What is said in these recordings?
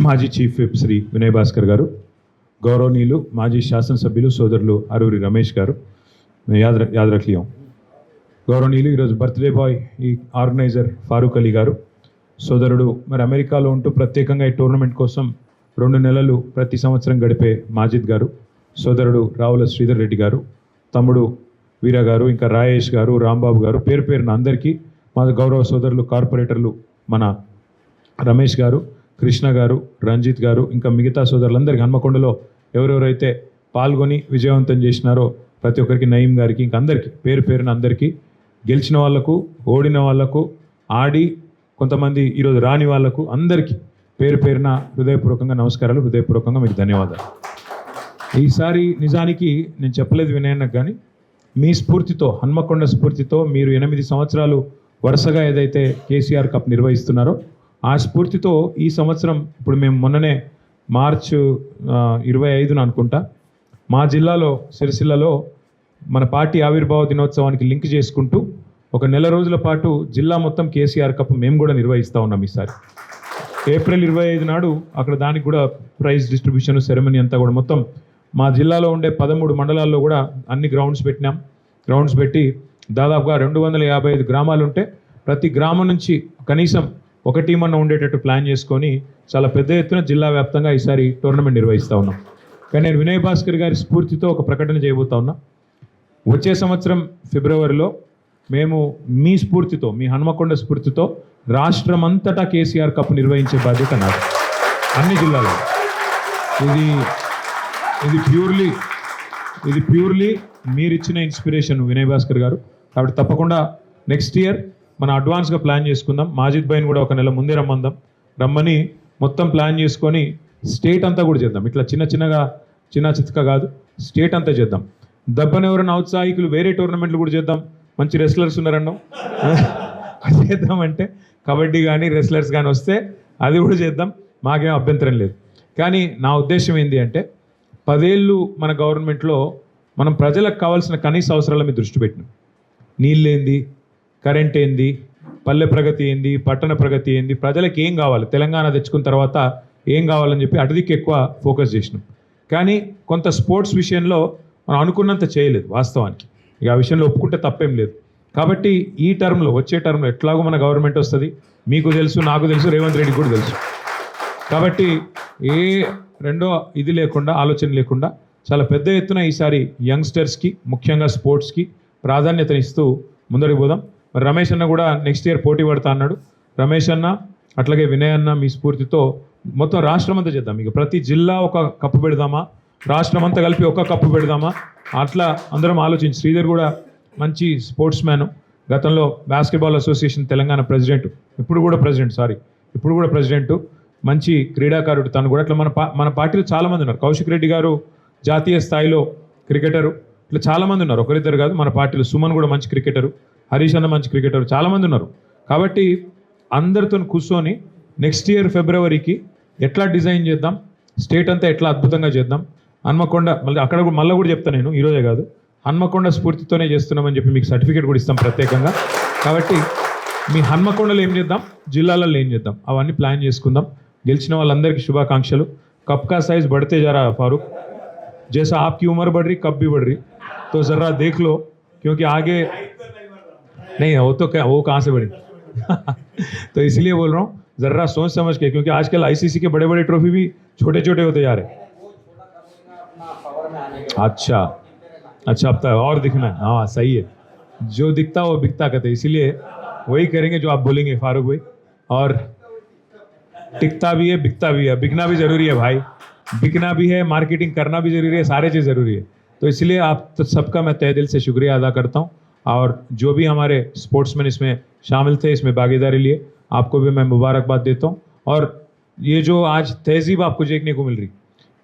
మాజీ chief whip Shri Vinay Bhaskar గారు, గౌరవనీయులు మాజీ శాసనసభ్యులు సోదరులు అరూరి రమేష్ గారు, యాద్ రఖ్లియం, గౌరవనీయులు ఈరోజు బర్త్డే బాయ్ ఈ ఆర్గనైజర్ ఫారూక్ అలీ గారు, సోదరుడు మరి అమెరికాలో ఉంటూ ప్రత్యేకంగా ఈ టోర్నమెంట్ కోసం 2 నెలలు ప్రతి సంవత్సరం గడిపే మాజిద్ గారు, సోదరుడు రావుల శ్రీధర్ రెడ్డి గారు, తమ్ముడు వీర గారు, ఇంకా రాయేష్ గారు, రాంబాబు గారు, పేరు పేరున అందరికీ మా గౌరవ సోదరులు కార్పొరేటర్లు మన రమేష్ గారు, కృష్ణ గారు, రంజిత్ గారు, ఇంకా మిగతా సోదరులందరికీ హన్మకొండలో ఎవరెవరైతే పాల్గొని విజయవంతం చేసినారో ప్రతి ఒక్కరికి, నయీం గారికి, ఇంకా అందరికీ పేరు పేరున అందరికీ, గెలిచిన వాళ్లకు, ఓడిన వాళ్లకు, ఆడి కొంతమంది ఈరోజు రాని వాళ్లకు అందరికీ పేరు పేరున హృదయపూర్వకంగా నమస్కారాలు, హృదయపూర్వకంగా మీకు ధన్యవాదాలు. ఈసారి నిజానికి నేను చెప్పలేదు వినయన్నకు, కానీ మీ స్ఫూర్తితో, హన్మకొండ స్ఫూర్తితో మీరు 8 సంవత్సరాలు వరుసగా ఏదైతే కేసీఆర్ కప్ నిర్వహిస్తున్నారో ఆ స్ఫూర్తితో ఈ సంవత్సరం ఇప్పుడు మేము మొన్ననే మార్చ్ 25న అనుకుంటా మా జిల్లాలో సిరిసిల్లలో మన పార్టీ ఆవిర్భావ దినోత్సవానికి లింక్ చేసుకుంటూ 1 నెల రోజుల పాటు జిల్లా మొత్తం కేసీఆర్ కప్ మేము కూడా నిర్వహిస్తూ ఉన్నాం. ఈసారి ఏప్రిల్ 25 నాడు అక్కడ దానికి కూడా ప్రైజ్ డిస్ట్రిబ్యూషన్ సెరమనీ అంతా కూడా మొత్తం మా జిల్లాలో ఉండే 13 మండలాల్లో కూడా అన్ని గ్రౌండ్స్ పెట్టినాం. గ్రౌండ్స్ పెట్టి దాదాపుగా 255 గ్రామాలు ఉంటే ప్రతి గ్రామం నుంచి కనీసం ఒక టీం అన్న ఉండేటట్టు ప్లాన్ చేసుకొని చాలా పెద్ద ఎత్తున జిల్లా వ్యాప్తంగా ఈసారి టోర్నమెంట్ నిర్వహిస్తూ ఉన్నాం. కానీ నేను వినయ్ భాస్కర్ గారి స్ఫూర్తితో ఒక ప్రకటన చేయబోతా ఉన్నా. వచ్చే సంవత్సరం ఫిబ్రవరిలో మేము మీ స్ఫూర్తితో, మీ హన్మకొండ స్ఫూర్తితో రాష్ట్రమంతటా కేసీఆర్ కప్ నిర్వహించే బాధ్యత నాది, అన్ని జిల్లాలో. ఇది ప్యూర్లీ మీరిచ్చిన ఇన్స్పిరేషన్ వినయ్ భాస్కర్ గారు. కాబట్టి తప్పకుండా నెక్స్ట్ ఇయర్ మనం అడ్వాన్స్గా ప్లాన్ చేసుకుందాం. మాజిద్ భాయ్ని కూడా 1 నెల ముందే రమ్మని మొత్తం ప్లాన్ చేసుకొని స్టేట్ అంతా కూడా చేద్దాం. ఇట్లా చిన్న చిత్కా కాదు, స్టేట్ అంతా చేద్దాం. దెబ్బనెవరైనా ఔత్సాహికులు వేరే టోర్నమెంట్లు కూడా చేద్దాం. మంచి రెస్లర్స్ ఉన్నారన్నాం, చేద్దామంటే కబడ్డీ కానీ రెస్లర్స్ కానీ వస్తే అది కూడా చేద్దాం, మాకేం అభ్యంతరం లేదు. కానీ నా ఉద్దేశం ఏంటి అంటే 10 ఏళ్ళు మన గవర్నమెంట్లో మనం ప్రజలకు కావాల్సిన కనీస అవసరాల మీద దృష్టి పెట్టినాం. నీళ్ళు ఏంది, కరెంట్ ఏంది, పల్లె ప్రగతి ఏంది, పట్టణ ప్రగతి ఏంది, ప్రజలకు ఏం కావాలి, తెలంగాణ తెచ్చుకున్న తర్వాత ఏం కావాలని చెప్పి అటుదికి ఎక్కువ ఫోకస్ చేసినాం. కానీ కొంత స్పోర్ట్స్ విషయంలో మనం అనుకున్నంత చేయలేదు వాస్తవానికి. ఇక ఆ విషయంలో ఒప్పుకుంటే తప్పేం లేదు. కాబట్టి ఈ టర్మ్లో, వచ్చే టర్మ్లో ఎట్లాగో మన గవర్నమెంట్ వస్తుంది, మీకు తెలుసు, నాకు తెలుసు, రేవంత్ రెడ్డికి కూడా తెలుసు. కాబట్టి ఏ రెండో ఇది లేకుండా, ఆలోచన లేకుండా చాలా పెద్ద ఎత్తున ఈసారి యంగ్స్టర్స్కి, ముఖ్యంగా స్పోర్ట్స్కి ప్రాధాన్యతనిస్తూ ముందరికి పోదాం. మరి రమేష్ అన్న కూడా నెక్స్ట్ ఇయర్ పోటీ పడతా అన్నాడు. రమేష్ అన్న అట్లాగే వినయ్ అన్న మీ స్ఫూర్తితో మొత్తం రాష్ట్రమంతా చేద్దాం. ఇక ప్రతి జిల్లా ఒక కప్పు పెడదామా, రాష్ట్రమంతా కలిపి ఒక కప్పు పెడదామా, అట్లా అందరం ఆలోచించి. శ్రీధర్ కూడా మంచి స్పోర్ట్స్ మ్యాను, గతంలో బాస్కెట్బాల్ అసోసియేషన్ తెలంగాణ ప్రెసిడెంట్, ఇప్పుడు కూడా ప్రెసిడెంటు, మంచి క్రీడాకారుడు తను కూడా. అట్లా మన పార్టీలో చాలామంది ఉన్నారు. కౌశిక్ రెడ్డి గారు జాతీయ స్థాయిలో క్రికెటరు, ఇట్లా చాలామంది ఉన్నారు, ఒకరిద్దరు కాదు మన పార్టీలో. సుమన్ కూడా మంచి క్రికెటరు, హరీష్ అన్న మంచి క్రికెటరు, చాలామంది ఉన్నారు. కాబట్టి అందరితో కూర్చొని నెక్స్ట్ ఇయర్ ఫిబ్రవరికి ఎట్లా డిజైన్ చేద్దాం, స్టేట్ అంతా ఎట్లా అద్భుతంగా చేద్దాం. హన్మకొండ మళ్ళీ కూడా చెప్తాను, నేను ఈరోజే కాదు, హన్మకొండ స్ఫూర్తితోనే చేస్తున్నామని చెప్పి మీకు సర్టిఫికేట్ కూడా ఇస్తాం ప్రత్యేకంగా. కాబట్టి మీ హన్మకొండలో ఏం చేద్దాం, జిల్లాలలో ఏం చేద్దాం, అవన్నీ ప్లాన్ చేసుకుందాం. గెలిచిన వాళ్ళందరికీ శుభాకాంక్షలు. కప్ కా సైజ్ बढ़ते जा रहा है फारूक, जैसा आपकी उम्र बढ़ रही कप भी बढ़ रही, तो ज़रा देख लो, क्योंकि आगे नहीं वो तो क्या, वो कहाँ से बढ़ी तो इसलिए बोल रहा हूँ ज़रा सोच समझ के, क्योंकि आजकल आईसीसी के बड़े बड़े ट्रॉफी भी छोटे छोटे होते जा रहे हैं. अच्छा अब तो और दिखना है. हाँ सही है, जो दिखता वो बिकता कहते, इसीलिए वही करेंगे जो आप बोलेंगे फारूक भाई. और टिकता भी है, बिकता भी है, बिकना भी ज़रूरी है भाई, बिकना भी है, मार्केटिंग करना भी ज़रूरी है, सारे चीज़ ज़रूरी है. तो इसलिए आप तो सबका मैं तहे दिल से शुक्रिया अदा करता हूँ. और जो भी हमारे स्पोर्ट्समैन इसमें शामिल थे, इसमें भागीदारी लिए, आपको भी मैं मुबारकबाद देता हूँ. और ये जो आज तहज़ीब आपको देखने को मिल रही,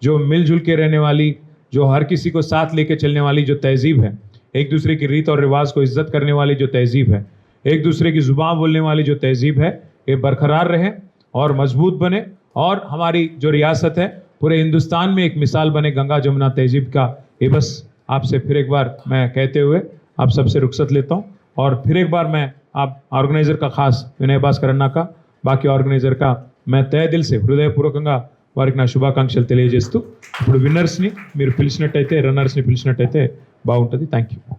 जो मिलजुल के रहने वाली, जो हर किसी को साथ लेके चलने वाली जो तहज़ीब है, एक दूसरे की रीत और रिवाज को इज्जत करने वाली जो तहज़ीब है, एक दूसरे की ज़ुबान बोलने वाली जो तहज़ीब है, ये बरकरार रहे और मजबूत बने. और हमारी जो रियासत है पूरे हिंदुस्तान में एक मिसाल बने गंगा जमुना तहज़ीब का. ये बस आपसे फिर एक बार मैं कहते हुए आप सबसे रुखसत लेता हूँ. और फिर एक बार मैं आप ऑर्गेनाइज़र का ख़ास विनय भास्कर अन्ना का, बाकी ऑर्गेनाइज़र का మే తయ దిల్సే హృదయపూర్వకంగా వారికి నా శుభాకాంక్షలు తెలియజేస్తూ ఇప్పుడు విన్నర్స్ని మీరు పిలిచినట్టయితే రన్నర్స్ని పిలిచినట్టయితే బాగుంటుంది. Thank you.